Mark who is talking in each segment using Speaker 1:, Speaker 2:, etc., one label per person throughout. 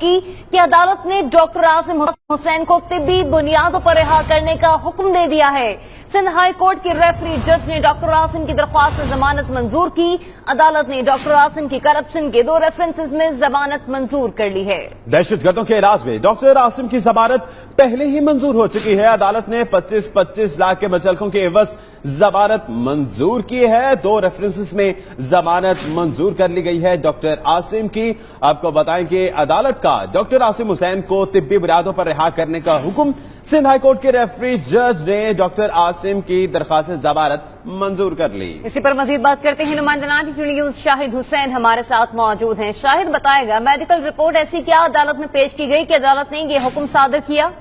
Speaker 1: की कि अदालत ने डॉक्टर आसिम हुसैन को तिब्बी बुनियादों पर रिहा करने का हुक्म दे दिया है। सिंध हाई कोर्ट के रेफरी जज ने डॉक्टर आसिम की दरख्वास्त से जमानत मंजूर की। अदालत ने डॉक्टर आसिम की करप्शन के 2 रेफरेंसेस में जमानत मंजूर कर ली है।
Speaker 2: दहशतगर्दों के इलाज में डॉक्टर आसिम की जमानत पहले ही मंजूर हो चुकी है। अदालत ने 25-25 लाख के मुचलकों के एवज जमानत मंजूर की है। 2 रेफरेंसेस में जमानत मंजूर कर ली गई है डॉक्टर आसिम की। आपको बताएं कि अदालत का डॉक्टर आसिम हुसैन को तिब्बी बुनियादों पर रिहा करने का हुक्म सिंध हाई कोर्ट के रेफरी जज ने डॉक्टर आसिम की दरख्वास्त जमानत मंजूर कर ली।
Speaker 1: इसी पर मजीद बात करते हैं। नुमाइंदा न्यूज़ शाहिद हुसैन हमारे साथ मौजूद हैं। शाहिद, बताएगा मेडिकल रिपोर्ट ऐसी क्या अदालत में पेश की गई कि अदालत ने ये हुक्म सादर किया?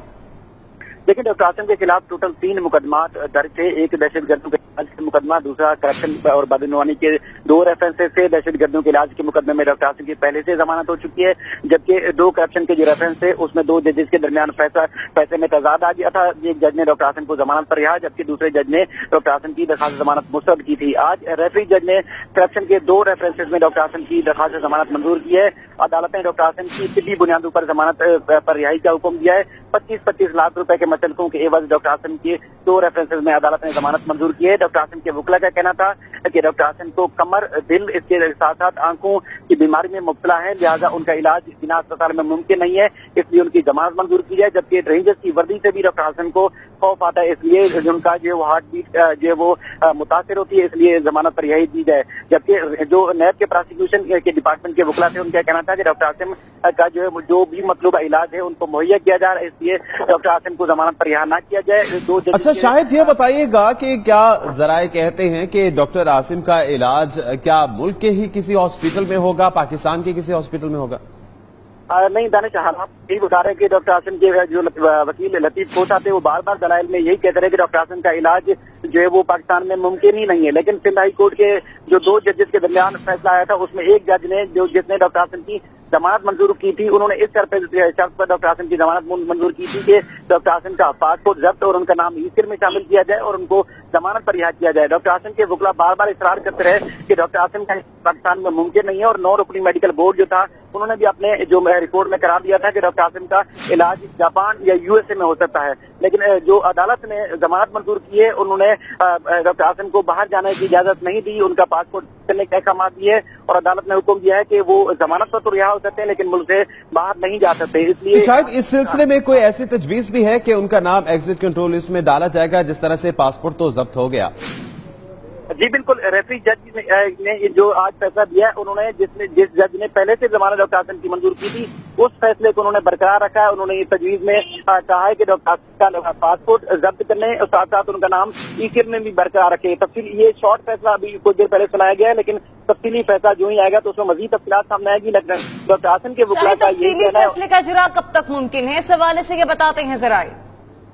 Speaker 3: देखिए, डॉक्टर आसिम के खिलाफ टोटल 3 मुकदमा दर्ज थे। एक दहशतगर्दों के इलाज के मुकदमा, दूसरा करप्शन और बदनवानी के 2 रेफरेंसेस से दहशतगर्दों के इलाज के मुकदमे में डॉक्टर आसिम की पहले से जमानत हो चुकी है, जबकि 2 करप्शन के जो रेफरेंस थे उसमें 2 जजेस के दरमियान फैसले में तजाद आ गया था। एक जज ने डॉक्टर आसिम को जमानत पर रिहा, जबकि दूसरे जज ने डॉक्टर आसिम की दरख्वास्त जमानत मुस्तरद की थी। आज रेफरी जज ने करप्शन के 2 रेफरेंसेस में डॉक्टर आसिम की दरख्वास्त जमानत मंजूर की है। अदालत ने डॉक्टर आसिम की तिब्बी बुनियादों पर जमानत पर रिहाई का हुक्म दिया है। 25-25 लाख रुपए के मुचलकों के एवज डॉक्टर आसिम के 2 रेफरेंसेस में अदालत ने जमानत मंजूर की है। डॉक्टर आसिम के वकील का कहना था कि डॉक्टर आसिम को कमर, दिल, इसके साथ साथ आंखों की बीमारी में मुब्तला है, लिहाजा उनका इलाज बिना अस्पताल में मुमकिन नहीं है, इसलिए उनकी जमानत मंजूर की जाए। जबकि रेंजर्स की वर्दी से भी डॉक्टर आसिम को खौफ आता है, इसलिए उनका जो हार्ट बीट जो वो मुतासिर होती है, इसलिए जमानत पर रिहाई दी जाए। जबकि जो नैब के प्रोसिक्यूशन के डिपार्टमेंट के वकील थे, उनका कहना था कि डॉक्टर आसिम का जो भी मतलूबा इलाज है उनको मुहैया किया जा रहा है, इसलिए डॉक्टर आसिम को जमानत पर रिहा न किया जाए।
Speaker 2: अच्छा शाहिद, ये बताइएगा कि क्या जराए कहते हैं कि डॉक्टर आसिम का इलाज क्या मुल्क के ही किसी हॉस्पिटल में होगा, पाकिस्तान के किसी हॉस्पिटल में होगा?
Speaker 3: नहीं दानिश, हालात यही बता रहे हैं कि डॉक्टर आसिम के जो वकील लतीफ कोटा थे वो बार बार दलाइल में यही कहते रहे कि डॉक्टर आसिम का इलाज जो है वो पाकिस्तान में मुमकिन ही नहीं है। लेकिन सिंध हाई कोर्ट के जो 2 जजेस के दरमियान फैसला आया था, उसमें एक जज ने जिसने डॉक्टर आसिम की जमानत मंजूर की थी, उन्होंने इस शर्त पर डॉक्टर आसिम की जमानत मंजूर की थी कि डॉक्टर आसिम का पासपोर्ट जब्त और उनका नाम ईसिर में शामिल किया जाए और उनको जमानत पर रिहा किया जाए। डॉक्टर आसिम के वकील बार बार इसरार करते रहे कि डॉक्टर आसिम का पाकिस्तान में मुमकिन नहीं है, और 9 रुकनी मेडिकल बोर्ड जो था उन्होंने भी अपने जो रिपोर्ट में करार दिया था कि डॉक्टर आसिम का इलाज जापान या यूएसए में हो सकता है। लेकिन जो अदालत ने जमानत मंजूर की है, उन्होंने डॉक्टर आसिम को बाहर जाने की इजाजत नहीं दी, उनका पासपोर्ट करने के अहकाम दिए और अदालत ने हुक्म दिया है कि वो जमानत पर तो रिहा हो सकते हैं लेकिन मुल्क से बाहर नहीं जा सकते। इसलिए
Speaker 2: शायद इस सिलसिले में कोई ऐसी तजवीज भी है कि उनका नाम एग्जिट कंट्रोल लिस्ट में डाला जाएगा, जिस तरह से पासपोर्ट तो जब्त हो गया?
Speaker 3: जी बिल्कुल, रेफरी जज ने जो आज फैसला दिया है, उन्होंने जिस जज ने पहले से जमानत डॉक्टर आसिम की मंजूर की थी, उस फैसले को उन्होंने बरकरार रखा है। उन्होंने ये तजवीज में कहा है कि डॉक्टर आसिम का पासपोर्ट जब्त करने और साथ साथ उनका नाम ईसिर में भी बरकरार रखे। तफसील ये शॉर्ट फैसला अभी कुछ देर पहले सुनाया गया है, लेकिन तफसीली फैसला जो ही आएगा तो उसमें मजीद तफसीलात सामने आएगी। लेकिन डॉक्टर आसिम के वकील का यही कहना है।
Speaker 1: फैसले का इजरा कब तक मुमकिन है, इस हवाले से ये बताते हैं जरा।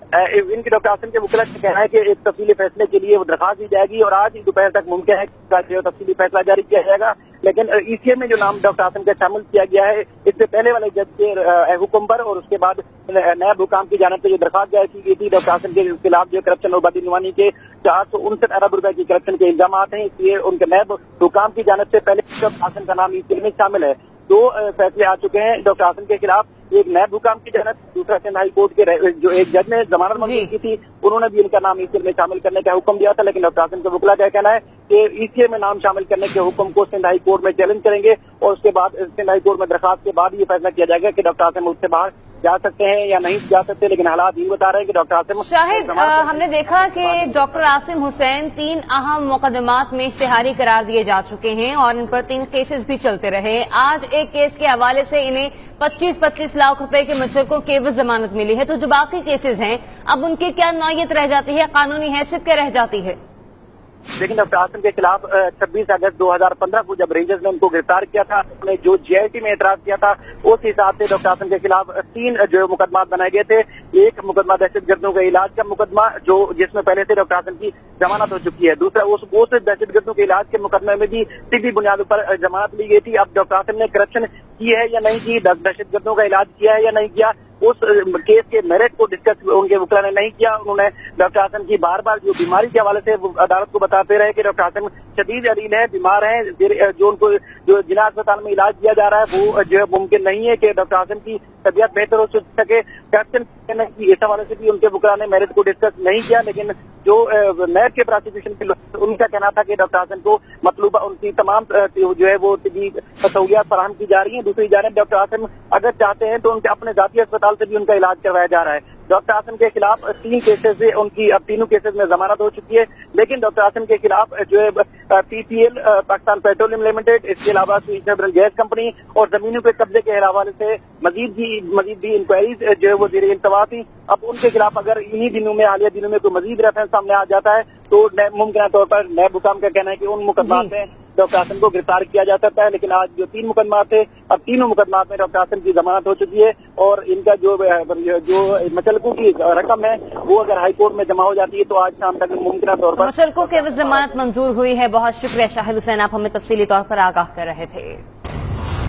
Speaker 3: इनके डॉक्टर आसिम के वकील का कहना है कि एक तफसीली फैसले के लिए वो दरखास्त दी जाएगी और आज दोपहर तक मुमकिन है कि तफसीली फैसला जारी किया जाएगा। लेकिन ईसीए में जो नाम डॉक्टर आसिम का शामिल किया गया है, इससे पहले वाले जज के हुक्म पर और उसके बाद नैब हुकाम की जानिब से जो दरखास्त जारी की गई थी डॉक्टर आसिम के खिलाफ जो करप्शन और बदनवानी के 459 अरब रुपए की करप्शन के इल्जाम हैं, इसलिए उनके नैब हुकाम की जानिब से पहले डॉक्टर आसिम का नाम ईसीए में शामिल है। 2 फैसले आ चुके हैं डॉक्टर आसिम के खिलाफ, एक नैब हुकाम की जानिब, दूसरा सिंध हाई कोर्ट के जो एक जज ने जमानत मंजूर की थी, उन्होंने भी इनका नाम ईसीए में शामिल करने का हुक्म दिया था। लेकिन डॉक्टर आसिम के वकील का कहना है कि ईसीए में नाम शामिल करने के हुक्म को सिंध हाई कोर्ट में चैलेंज करेंगे और उसके बाद सिंध हाई कोर्ट में दरखास्त के बाद ये फैसला किया जाएगा कि डॉक्टर आसिम मुल्क से बाहर जा सकते हैं या नहीं जा सकते। लेकिन हालात ये बता रहे हैं कि डॉक्टर आसिम
Speaker 1: शाहिद, हमने देखा कि डॉक्टर आसिम हुसैन 3 अहम मुकदमात में इश्तिहारी करार दिए जा चुके हैं और इन पर 3 केसेस भी चलते रहे। आज एक केस के हवाले से इन्हें 25-25 लाख रुपए के मुचलकों के एवज जमानत मिली है, तो जो बाकी केसेस हैं अब उनकी क्या नौयत रह जाती है, कानूनी हैसियत क्या रह जाती है?
Speaker 3: लेकिन डॉक्टर आसिम के खिलाफ 26 अगस्त 2015 को जब रेंजर्स ने उनको गिरफ्तार किया था, उन्होंने जो जीआईटी में एतराज किया था, उस हिसाब से डॉक्टर आसिम के खिलाफ 3 जो मुकदमा बनाए गए थे। एक मुकदमा दहशतगर्दों के इलाज का मुकदमा जो जिसमें पहले से डॉक्टर आसिम की जमानत हो चुकी है, दूसरा उस दहशतगर्दों के इलाज के मुकदमे में भी तिब्बी बुनियादों पर जमानत ली गई थी। अब डॉक्टर आसिम ने करप्शन की है या नहीं की, दहशतगर्दों का इलाज किया है या नहीं किया, उस केस के मेरिट को डिस्कस उनके वकील ने नहीं किया। उन्होंने डॉक्टर आसिम की बार बार जो बीमारी के हवाले से अदालत को बताते रहे कि डॉक्टर आसिम शदीद अलील है, बीमार है, जो उनको जो जिला अस्पताल में इलाज किया जा रहा है वो जो है मुमकिन नहीं है कि डॉक्टर आसिम की तबीयत बेहतर हो सके। कैप्टन की इस हवाले से भी उनके वकील ने मेरिट को डिस्कस नहीं किया, लेकिन जो नैब के प्रोसिक्यूशन के उनका कहना था कि डॉक्टर आसिम को मतलूबा उनकी तमाम जो है वो तिब्बी सहूलियात फराहम की जा रही है। दूसरी जानिब डॉक्टर आसिम अगर चाहते हैं तो उनके अपने जाती अस्पताल से भी उनका इलाज करवाया जा रहा है। डॉक्टर आसिम के खिलाफ 3 केसेस से उनकी अब तीनों केसेस में जमानत हो चुकी है, लेकिन डॉक्टर आसिम के खिलाफ जो है पीपीएल पाकिस्तान पेट्रोलियम लिमिटेड, इसके अलावा स्वीटनर गैस कंपनी और जमीनों के कब्जे के हवाले से मजीद भी इंक्वायरीज जो है वो ज़ेरे इंतवा थी। अब उनके खिलाफ अगर इन्हीं दिनों में हालिया दिनों में कोई मजीद रेफरेंस सामने आ जाता है तो मुमकिन तौर पर नैब हुकाम का कहना है कि उन मुकदमात में डॉक्टर आसिम को गिरफ्तार किया जा सकता है। लेकिन आज जो 3 मुकदमात थे, अब तीनों मुकदमात में डॉक्टर आसिम की जमानत हो चुकी है और इनका जो मचलकों की रकम है वो अगर हाई कोर्ट में जमा हो जाती है तो आज शाम तक मुमकिन तौर पर
Speaker 1: मचलकों की जमानत मंजूर हुई है। बहुत शुक्रिया शाहिद हुसैन, आप हमें तफसीली तौर पर आगाह कर रहे थे।